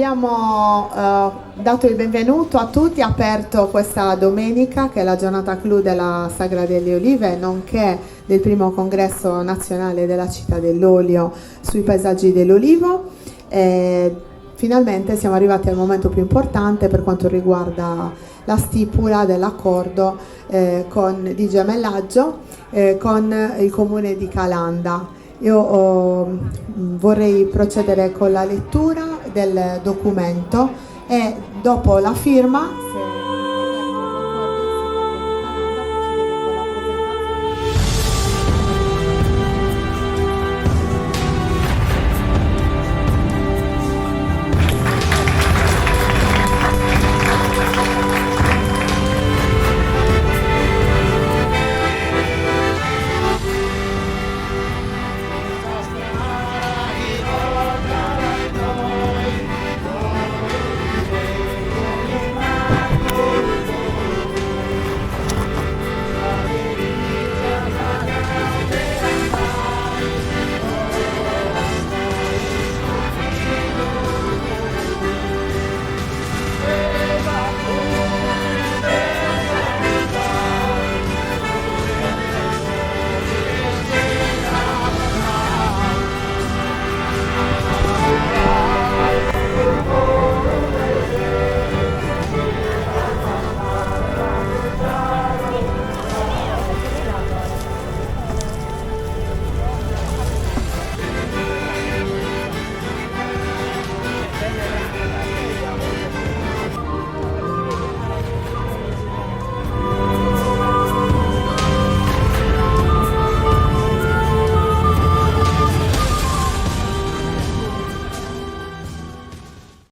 abbiamo dato il benvenuto a tutti, aperto questa domenica che è la giornata clou della Sagra delle Ulive, nonché del primo Congresso Nazionale della città dell'Olio sui paesaggi dell'Olivo. Finalmente siamo arrivati al momento più importante per quanto riguarda la stipula dell'accordo di Gemellaggio con il Comune di Calanda. Io vorrei procedere con la lettura del documento e dopo la firma